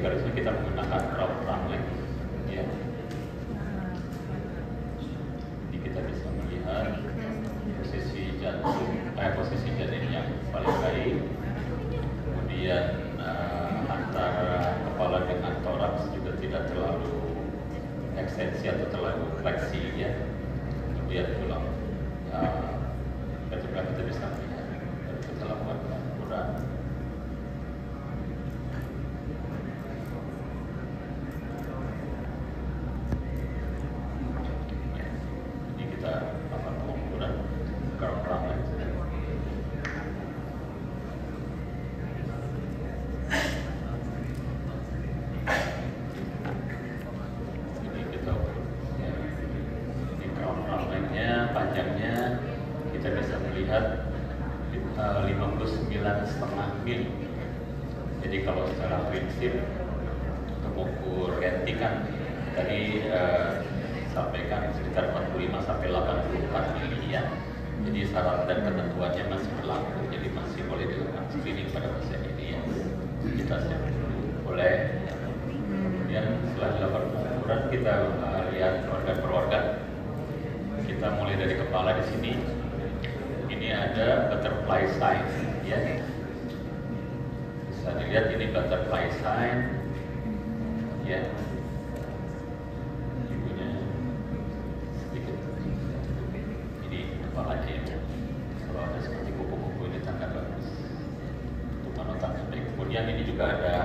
garisnya kita menggunakan ground runway, ya. Jadi kita bisa melihat posisi posisi janin yang paling baik, kemudian antara kepala dengan toraks juga tidak terlalu ekstensi atau terlalu fleksi, ya. Kemudian tulang vertebra kita bisa melihat dari kita lakukan pengukuran. Jadi kita lakukan pengukuran ground runway. Panjangnya kita bisa melihat 59,5 mil. Jadi kalau secara prinsip untuk mengukur RT kan tadi sampaikan sekitar 45 sampai 84 mili, ya. Jadi syarat dan ketentuannya masih berlaku, jadi masih boleh dilakukan screening pada pasien ini, ya. Kita siap dulu boleh. Kemudian setelah dilakukan pengukuran kita lihat organ per organ. Kita mulai dari kepala di sini. Ini ada butterfly sign, ya. Bisa dilihat ini butterfly sign, ya. Ibunya sedikit. Ini kepalanya, ya. Kalau ada seperti kupu-kupu ini tanda bagus untuk anotaksi baik. Kemudian ini juga ada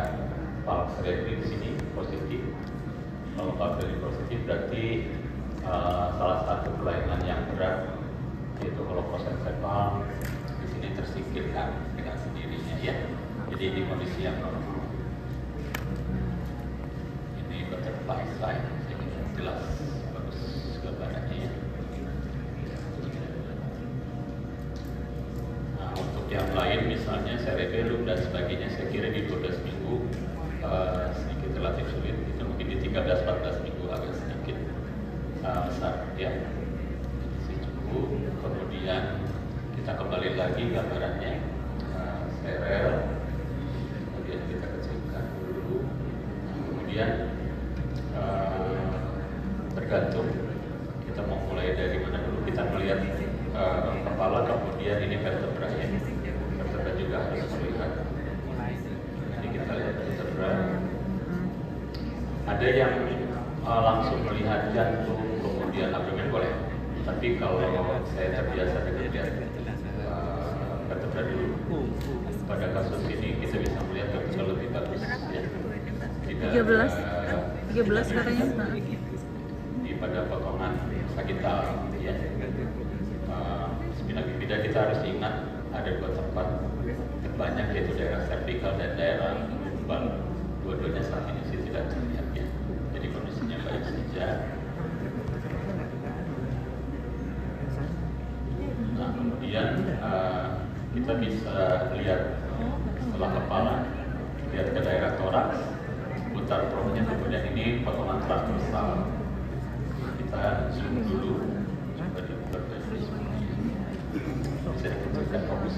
pulse rate di sini positif. Kalau pulse rate positif berarti salah satu kelainan yang berat yaitu holoprosencepal di sini tersingkirkan dengan sendirinya, ya. Jadi ini kondisi yang normal. Ini butterfly sign, jelas bagus gambarannya, ya. Nah, untuk yang lain misalnya cerebellum dan sebagainya, saya kira di 12 minggu sedikit relatif sulit, itu mungkin di 13-14 minggu agak sedikit besar, ya. Cukup. Kemudian kita kembali lagi gambarannya, steril. Kemudian kita kecilkan dulu. Kemudian tergantung kita mau mulai dari mana dulu. Kita melihat kepala, kemudian ini vertebra, ya. Vertebra juga harus melihat. Jadi kita lihat vertebra. Ada yang langsung melihat jantung, kemudian abdomen boleh. Tapi kalau saya terbiasa dengan lihat vertebra dulu, pada kasus ini kita bisa melihat vertebra lebih bagus, ya. 13 katanya. Di pada potongan sagital, ya. Spina bifida kita harus ingat ada dua tempat terbanyak, yaitu daerah cervical dan daerah lumbal. Dua-duanya saat ini sih tidak terlihat, ya. Jadi kondisinya baik saja. Nah, kemudian kita bisa lihat setelah kepala, lihat ke daerah toraks, putar probe-nya, kemudian ini potongan transversal. Kita zoom dulu, coba dibuka dari sini. Bisa dikecilkan fokus.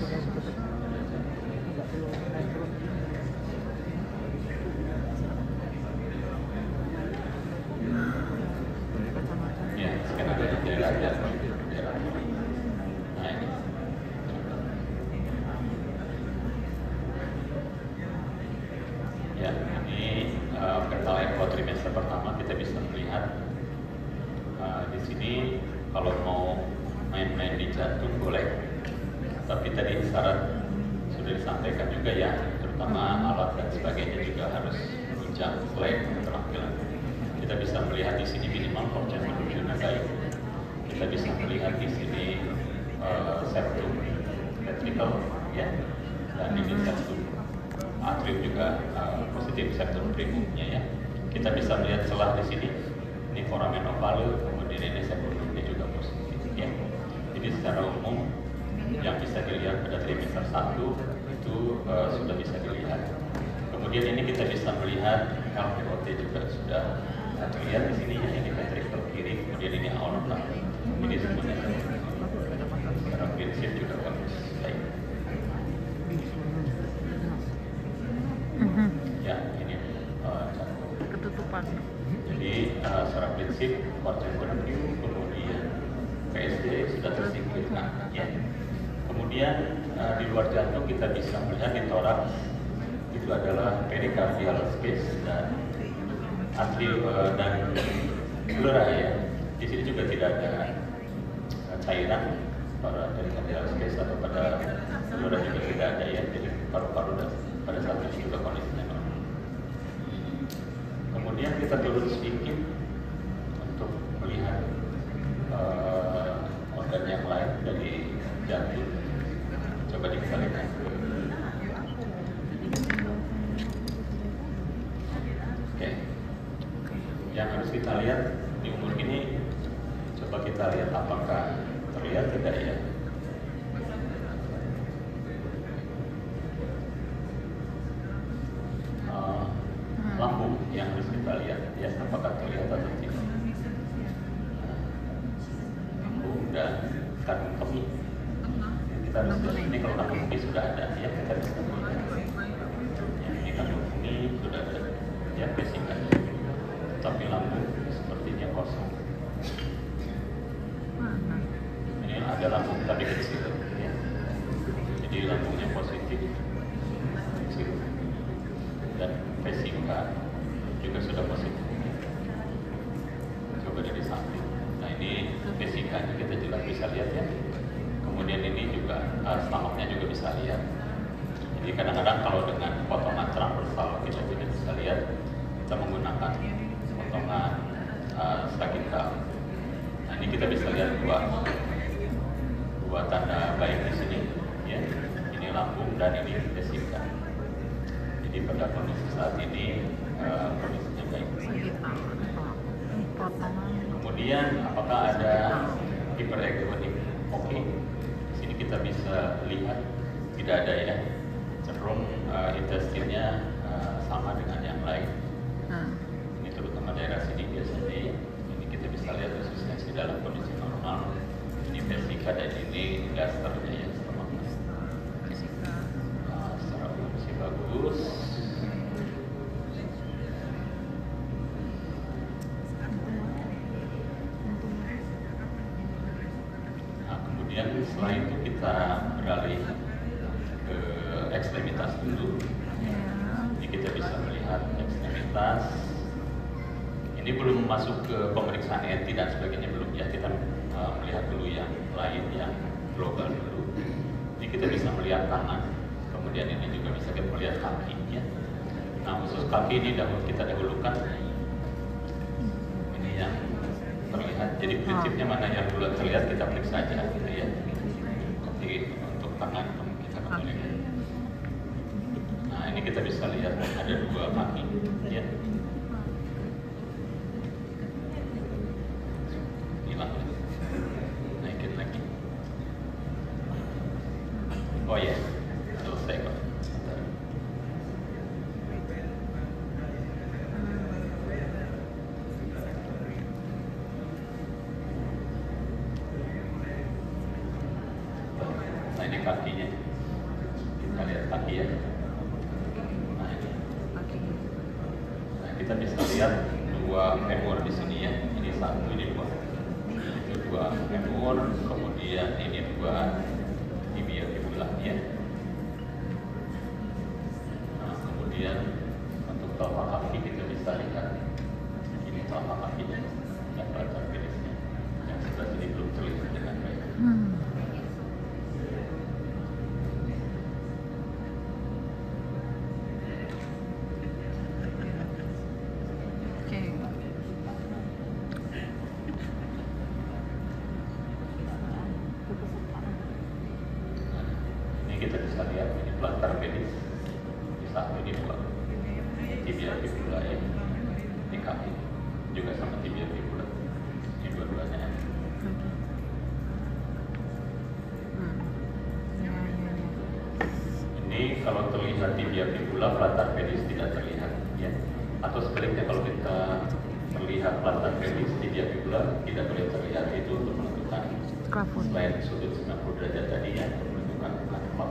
Ya, sekarang ada daerah. Nah, ini. Ya, ini petal echo trimester pertama kita bisa melihat di sini. Kalau mau main-main di jantung boleh, tapi tadi syarat sudah disampaikan juga, ya, terutama alat dan sebagainya juga harus menunjang selain keterampilan. Kita bisa melihat di sini minimal portion functionnya baik. Kita bisa melihat di sini septum ventricle, ya, dan ini septum atrium juga positif, septum primumnya, ya. Kita bisa melihat celah di sini, ini foramen ovale, kemudian ini septumnya juga positif, ya. Jadi secara umum yang bisa dilihat pada trimester 1 itu sudah bisa dilihat. Kemudian ini kita bisa melihat LVOT juga sudah terlihat di sini, ya. Ini ventricle kiri, kemudian ini aorta. Ini semuanya secara prinsip juga bagus, baik. Ya, ini Jadi secara prinsip portfolio kemudian PSD sudah tersingkirkan ya. Kemudian di luar jantung kita bisa melihat di toraks itu adalah pericardial space dan dan pleura ya. Di sini juga tidak ada cairan pada pericardial space atau pada pleura juga tidak ada ya. Jadi paru-paru pada saat ini sudah kondisinya normal. Kemudian kita turun sedikit untuk melihat organ yang lain dari jantung. Coba dikembalikan ke oke. Yang harus kita lihat di umur ini, coba kita lihat apakah terlihat tidak ya. Lambung yang harus kita lihat ya, apakah terlihat atau tidak. Lambung dan kandung kemih. Kita harus lihat ini kalau kandung kemih sudah ada ya, kita bisa melihat. Ya, ini kandung kemih sudah ada ya, basic ada. Tapi lambung sepertinya kosong. Ini ada lambung tapi kecil ya. Jadi lambungnya positif kecil. Dan vesika juga sudah positif. Coba dari samping. Nah ini vesika kita juga bisa lihat ya. Kemudian ini juga stomachnya juga bisa lihat. Jadi kadang-kadang kalau dengan potongan transversal kita juga bisa lihat, kita menggunakan potongan sagittal. Nah ini kita bisa lihat dua tanda baik di sini ya. Ini lambung dan ini vesika. Jadi pada kondisi saat ini kondisinya baik. Kemudian apakah ada hiperegonik? Oke. Di sini kita bisa lihat tidak ada ya. Cenderung intestinnya sama dengan yang lain. Ini terutama daerah sini biasanya. Ini kita bisa lihat resistensi dalam kondisi normal. Ini vesika dan ini gasternya ya. Secara fungsi bagus. Nah, kemudian setelah itu kita beralih ke ekstremitas dulu. Ini kita bisa melihat ekstremitas. Ini belum masuk ke pemeriksaan ENT dan sebagainya belum ya. Kita melihat dulu yang lain, yang global dulu. Ini kita bisa melihat tangan. Kemudian ini juga bisa kita melihat kaki ya. Nah khusus kaki ini kita dahulukan. Ini yang terlihat. Jadi prinsipnya mana yang dulu terlihat kita periksa aja gitu ya. Jadi untuk tangan kita kembali. Nah ini kita bisa lihat ada dua kaki ya. Hilang. Naikin lagi. Oh ya. Selesai kok. Nah ini kakinya. Kita lihat kaki ya. Nah ini. Nah kita bisa lihat dua femur di sini ya. Ini satu, ini dua. Itu dua femur, kemudian ini dua tibia fibula ya. Kemudian untuk telapak kaki kita bisa lihat ini telapak kakinya yang kelihatan finisnya, yang sebelah sini belum terlihat dengan baik. Ini kita bisa lihat ini plantar pedis. Satu di dua tibia fibula ya, di kaki juga sama tibia fibula, ini dua-duanya. Ini kalau terlihat tibia fibula, plantar pedis tidak terlihat ya. Atau sebaliknya kalau kita melihat plantar pedis, tibia fibula tidak boleh terlihat, itu untuk menentukan selain sudut 90 derajat tadi ya, untuk menentukan plafon.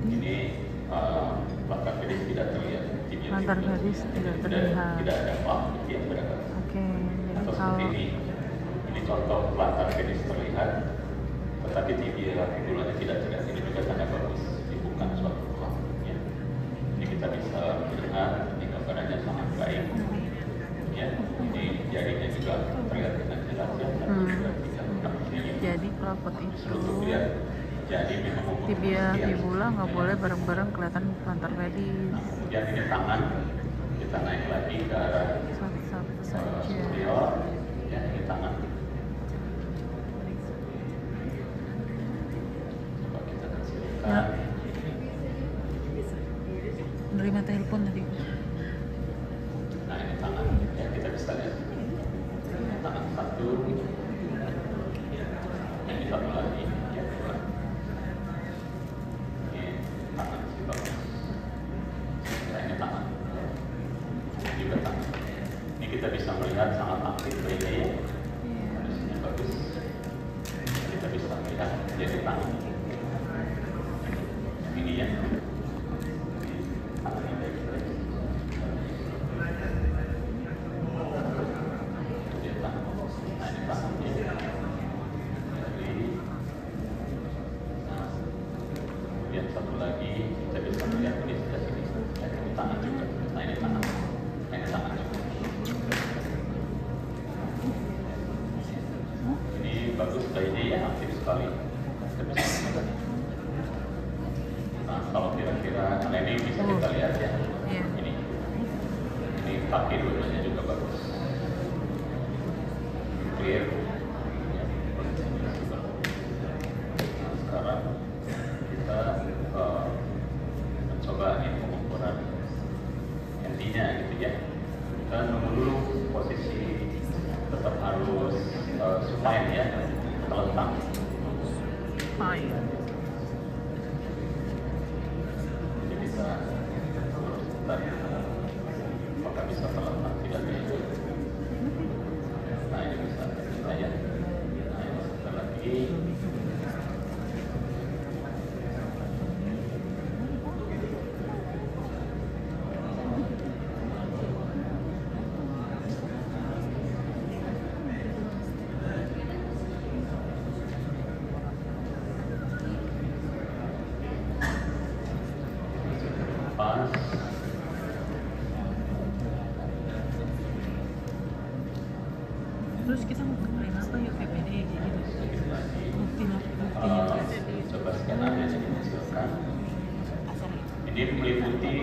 Ini plantar pedis tidak terlihat, tibia Plantar pedis tidak terlihat. Tidak ada valve yang bergerak. Oke, jadi Atau kalau seperti ini contoh plantar pedis terlihat, tetapi tibia fibulanya tidak terlihat. Ini juga tanda bagus, ini bukan suatu valve. Ya. Ini kita bisa melihat, ini gambarannya sangat baik. Ya, ini jarinya juga terlihat dengan jelas ya. Jadi pelapot itu jadi memang tibia fibula nggak boleh bareng-bareng kelihatan plantar pedis. Nah, kemudian ini tangan kita naik lagi ke arah Satu-satu saja. superior, ya ini tangan. Coba kita kecilkan. Ya. Menerima telepon tadi. Nah ini tangan, ya kita bisa lihat tangan satu, ini satu lagi, ya dua. Ini tangan si bagus. Nah ini tangan, ini juga tangan. Ini kita bisa melihat sangat aktif ini ya. Kondisinya bagus. Kita bisa melihat jadi tangan. Ini ya. Tangan yang baik. Satu lagi kita bisa melihat ini sebelah sini, ya, ini tangan juga. Nah ini tangan, nah, ini tangan juga. Ini bagus ini ya, aktif sekali. Kita bisa melihat. Nah kalau kira-kira, nah ini bisa kita lihat ya. Ini kaki dua-duanya juga bagus. Clear. Nah sekarang kita mencoba ini pengukuran intinya gitu ya. Kita nunggu dulu posisi tetap harus supine ya, terletak. Jadi bisa sebentar, apakah bisa terletak tidak bisa. Nah ini bisa kita ya. Nah ini sebentar lagi. Pas. Terus kita mau kemarin apa ya PPD gitu? Buktinya. Coba skenarnya dikecilkan. Ini meliputi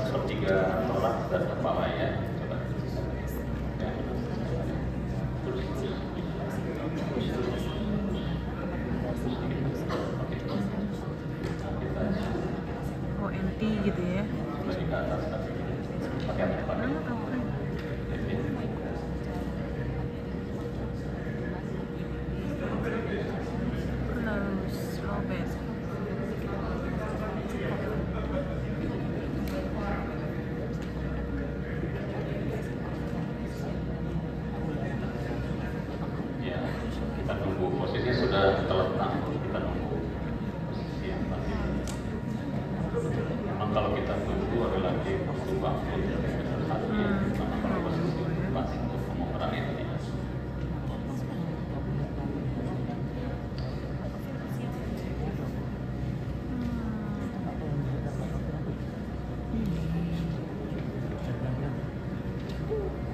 sepertiga thorax dan kepala ya. Coba ya. Terus. Oh NT gitu ya? Lagi ke atas tapi pakai apa? Ya, kita nunggu posisinya sudah terletak. Kita nunggu posisi yang pasti. Memang kalau kita tunggu relatif waktu waktu sama kalau posisi pas untuk pengukuran ini.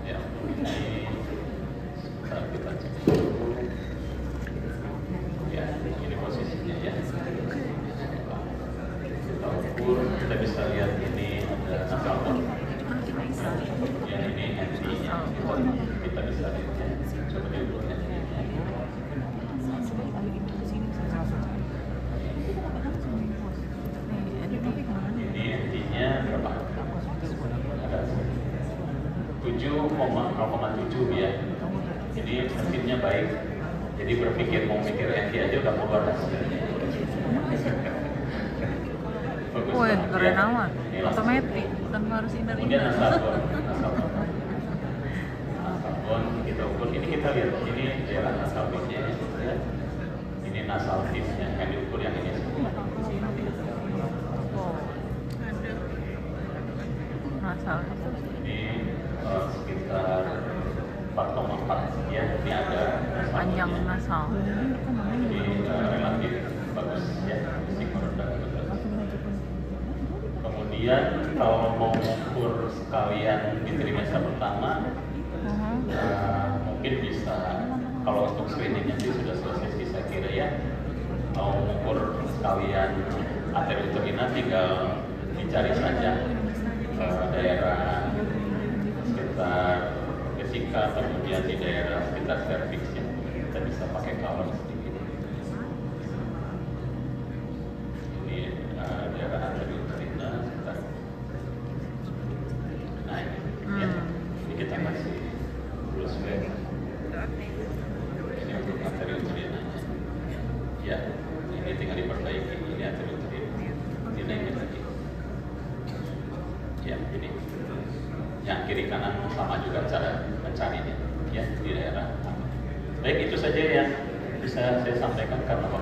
Ya, ini sebentar kita cek dulu. Ya, ini posisinya ya. Kita ukur, kita bisa lihat ini ada nasal bone. Ya, ini NT-nya. Kita bisa lihat ya. Coba diukur NT-nya. Ini NT-nya berapa? Ada 7,07 ya. Ini mesinnya baik. Jadi berpikir mau mikir NT aja udah keluar hasilnya. Wih, keren amat. Otomatis, bukan harus Kemudian nasal bone. Kita ukur. Ini kita lihat. Ini daerah nasal bone-nya. Ya. Ini nasal tip-nya. Yang diukur yang ini. Nasal Kemudian kalau mau mengukur sekalian di trimester pertama, mungkin bisa, kalau untuk screeningnya sih sudah selesai sih saya kira ya. Mau mengukur sekalian arteri uterina tinggal dicari saja daerah sekitar vesika, kemudian di daerah sekitar cervixnya kita bisa pakai color sedikit. Ini daerah arteri uterina sekitar. Nah ini kita kasih blue square. Ini untuk arteri uterina. Ya, ini tinggal diperbaiki. Ini arteri uterina. Dinaikin lagi. Ya, ini. Yang kiri kanan sama juga cara mencarinya, ya, di daerah. Baik, itu saja yang bisa saya sampaikan karena